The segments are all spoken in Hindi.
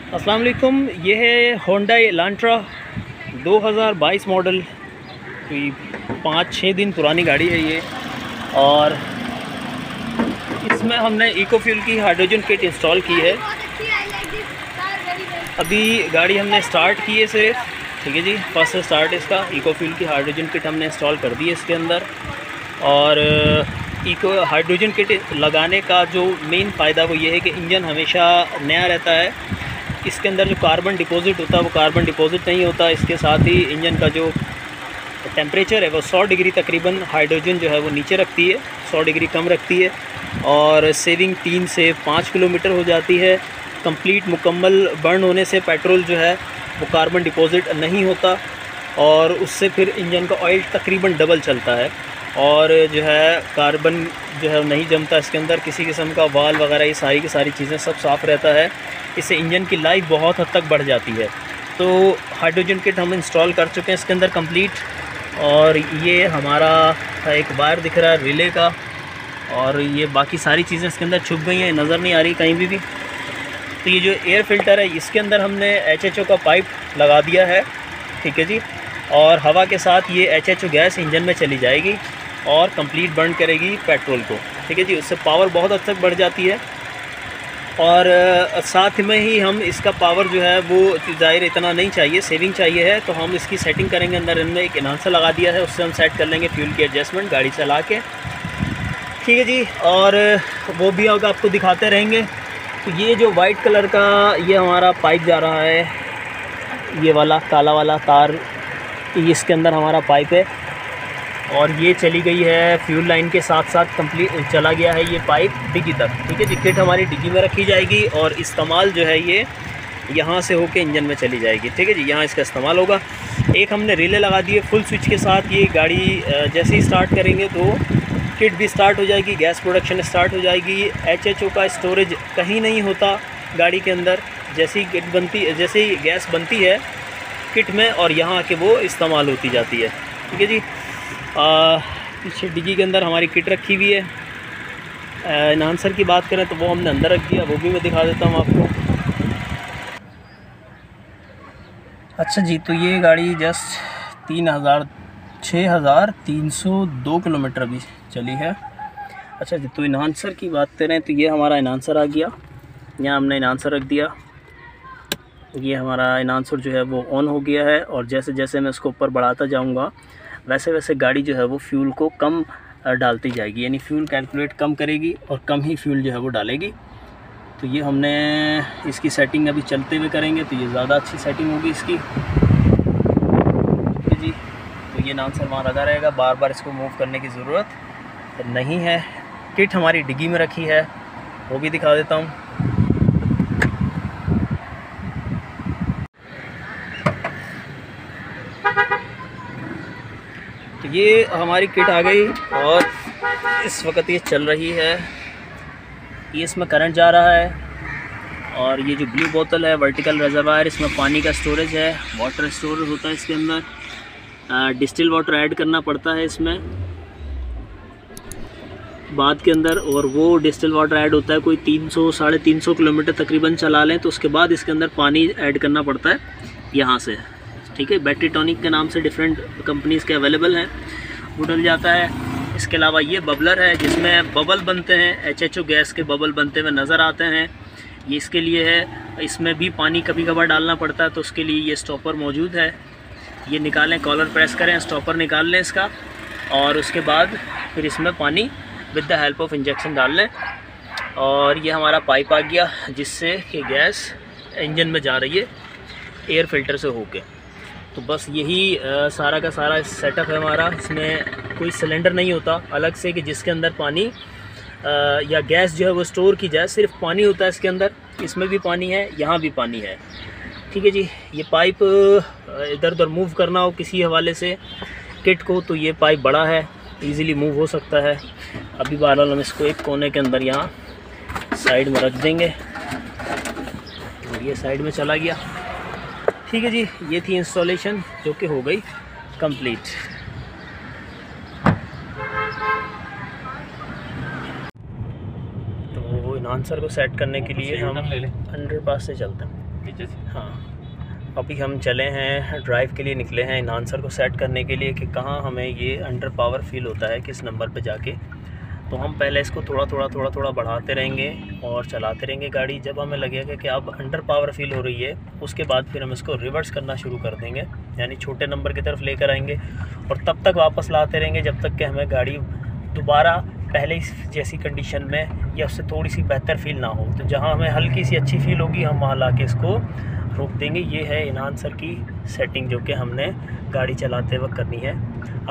अस्सलाम वालेकुम। ये है होंडा एलांट्रा 2022 मॉडल। कोई 5-6 दिन पुरानी गाड़ी है ये, और इसमें हमने इको फ्यूल की हाइड्रोजन किट इंस्टॉल की है। अभी गाड़ी हमने स्टार्ट की है सिर्फ, ठीक है जी, फर्स्ट स्टार्ट इसका। इको फ्यूल की हाइड्रोजन किट हमने इंस्टॉल कर दी है इसके अंदर। और इको हाइड्रोजन किट लगाने का जो मेन फ़ायदा वो ये है कि इंजन हमेशा नया रहता है। इसके अंदर जो कार्बन डिपॉज़िट होता है वो कार्बन डिपॉज़िट नहीं होता। इसके साथ ही इंजन का जो टेम्परेचर है वो 100 डिग्री तकरीबन हाइड्रोजन जो है वो नीचे रखती है, 100 डिग्री कम रखती है। और सेविंग 3 से 5 किलोमीटर हो जाती है। कंप्लीट मुकम्मल बर्न होने से पेट्रोल जो है वो कार्बन डिपॉज़िट नहीं होता, और उससे फिर इंजन का ऑयल तकरीबन डबल चलता है। और जो है कार्बन जो है नहीं जमता इसके अंदर, किसी किस्म का वाल वगैरह, ये सारी की सारी चीज़ें सब साफ़ रहता है। इससे इंजन की लाइफ बहुत हद तक बढ़ जाती है। तो हाइड्रोजन किट हम इंस्टॉल कर चुके हैं इसके अंदर कंप्लीट। और ये हमारा एक वायर दिख रहा है रिले का, और ये बाकी सारी चीज़ें इसके अंदर छुप गई हैं, नज़र नहीं आ रही कहीं भी। तो ये जो एयर फ़िल्टर है इसके अंदर हमने HHO का पाइप लगा दिया है, ठीक है जी। और हवा के साथ ये HHO गैस इंजन में चली जाएगी और कंप्लीट बर्न करेगी पेट्रोल को, ठीक है जी। उससे पावर बहुत हद तक बढ़ जाती है। और साथ में ही हम इसका पावर जो है वो ज़ाहिर इतना नहीं चाहिए, सेविंग चाहिए है, तो हम इसकी सेटिंग करेंगे। अंदर इनमें एक एनहांसर लगा दिया है, उससे हम सेट कर लेंगे फ्यूल की एडजस्टमेंट गाड़ी चला के, ठीक है जी। और वो भी आपको दिखाते रहेंगे। तो ये जो वाइट कलर का ये हमारा पाइप जा रहा है, ये वाला काला वाला तार, ये इसके अंदर हमारा पाइप है। और ये चली गई है फ्यूल लाइन के साथ साथ, कंप्लीट चला गया है ये पाइप डिग्गी तक, ठीक है जी। किट हमारी डिग्गी में रखी जाएगी और इस्तेमाल जो है ये यहाँ से होके इंजन में चली जाएगी, ठीक है जी। यहाँ इसका इस्तेमाल होगा। एक हमने रिले लगा दी है फुल स्विच के साथ। ये गाड़ी जैसे ही स्टार्ट करेंगे तो किट भी स्टार्ट हो जाएगी, गैस प्रोडक्शन स्टार्ट हो जाएगी। HHO का स्टोरेज कहीं नहीं होता गाड़ी के अंदर। जैसे ही किट बनती, जैसे ही गैस बनती है किट में, और यहाँ के वो इस्तेमाल होती जाती है, ठीक है जी। पीछे डिग्गी के अंदर हमारी किट रखी हुई है। एनहांसर की बात करें तो वो हमने अंदर रख दिया, वो भी मैं दिखा देता हूँ आपको। अच्छा जी, तो ये गाड़ी जस्ट 6,302 किलोमीटर अभी चली है। अच्छा जी, तो एनहांसर की बात करें तो ये हमारा एनहांसर आ गया, यहाँ हमने एनहांसर रख दिया। ये हमारा एनहांसर जो है वो ऑन हो गया है, और जैसे जैसे मैं इसको ऊपर बढ़ाता जाऊँगा वैसे वैसे गाड़ी जो है वो फ्यूल को कम डालती जाएगी, यानी फ्यूल कैलकुलेट कम करेगी और कम ही फ्यूल जो है वो डालेगी। तो ये हमने इसकी सेटिंग अभी चलते हुए करेंगे तो ये ज़्यादा अच्छी सेटिंग होगी इसकी, ठीक है जी। तो ये एनहांसर वहाँ लगा रहेगा, बार बार इसको मूव करने की ज़रूरत नहीं है। किट हमारी डिग्गी में रखी है, वो भी दिखा देता हूँ। तो ये हमारी किट आ गई और इस वक्त ये चल रही है। ये इसमें करंट जा रहा है, और ये जो ब्लू बोतल है वर्टिकल रिजर्वायर, इसमें पानी का स्टोरेज है, वाटर स्टोरेज होता है इसके अंदर। डिस्टिल वाटर ऐड करना पड़ता है इसमें बाद के अंदर, और वो डिस्टिल वाटर ऐड होता है कोई 300-350 किलोमीटर तकरीबन चला लें तो उसके बाद इसके अंदर पानी ऐड करना पड़ता है यहाँ से, ठीक है। बैटरी टॉनिक के नाम से डिफरेंट कंपनीज़ के अवेलेबल हैं, वो डल जाता है। इसके अलावा ये बबलर है जिसमें बबल बनते हैं, HHO गैस के बबल बनते हुए नज़र आते हैं, ये इसके लिए है। इसमें भी पानी कभी कभार डालना पड़ता है, तो उसके लिए ये स्टॉपर मौजूद है। ये निकालें, कॉलर प्रेस करें, स्टॉपर निकाल लें इसका, और उसके बाद फिर इसमें पानी with the help of injection डाल लें। और ये हमारा पाइप आ गया जिससे कि गैस इंजन में जा रही है एयर फिल्टर से होके। तो बस यही सारा का सारा सेटअप है हमारा। इसमें कोई सिलेंडर नहीं होता अलग से कि जिसके अंदर पानी या गैस जो है वो स्टोर की जाए, सिर्फ पानी होता है इसके अंदर। इसमें भी पानी है, यहाँ भी पानी है, ठीक है जी। ये पाइप इधर उधर मूव करना हो किसी हवाले से किट को, तो ये पाइप बड़ा है, इजीली मूव हो सकता है। अभी बहरहाल हम इसको एक कोने के अंदर यहाँ साइड में रख देंगे, और ये साइड में चला गया, ठीक है जी। ये थी इंस्टॉलेशन जो कि हो गई कंप्लीट। तो एनहांसर को सेट करने के लिए हम अंडरपास से चलते हैं। नीचे से। हाँ, अभी हम चले हैं ड्राइव के लिए, निकले हैं इनहांसर को सेट करने के लिए कि कहाँ हमें ये अंडर पावर फील होता है, किस नंबर पे जाके। तो हम पहले इसको थोड़ा थोड़ा बढ़ाते रहेंगे और चलाते रहेंगे गाड़ी। जब हमें लगेगा कि अब अंडर पावर फील हो रही है, उसके बाद फिर हम इसको रिवर्स करना शुरू कर देंगे, यानी छोटे नंबर की तरफ लेकर आएंगे और तब तक वापस लाते रहेंगे जब तक कि हमें गाड़ी दोबारा पहले जैसी कंडीशन में या उससे थोड़ी सी बेहतर फील ना हो। तो जहाँ हमें हल्की सी अच्छी फील होगी हम वहाँ ला के इसको रोक देंगे। ये है इनहांसर की सेटिंग जो कि हमने गाड़ी चलाते वक्त करनी है।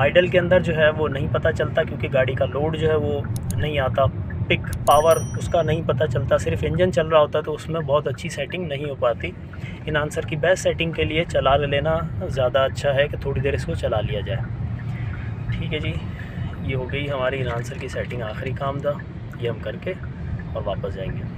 आइडल के अंदर जो है वो नहीं पता चलता, क्योंकि गाड़ी का लोड जो है वो नहीं आता, पिक पावर उसका नहीं पता चलता, सिर्फ इंजन चल रहा होता है, तो उसमें बहुत अच्छी सेटिंग नहीं हो पाती। इनहांसर की बेस्ट सेटिंग के लिए चला लेना ज़्यादा अच्छा है कि थोड़ी देर इसको चला लिया जाए। ठीक है जी, ये हो गई हमारी इनहांसर की सेटिंग, आखिरी काम था, ये हम करके और वापस जाएंगे।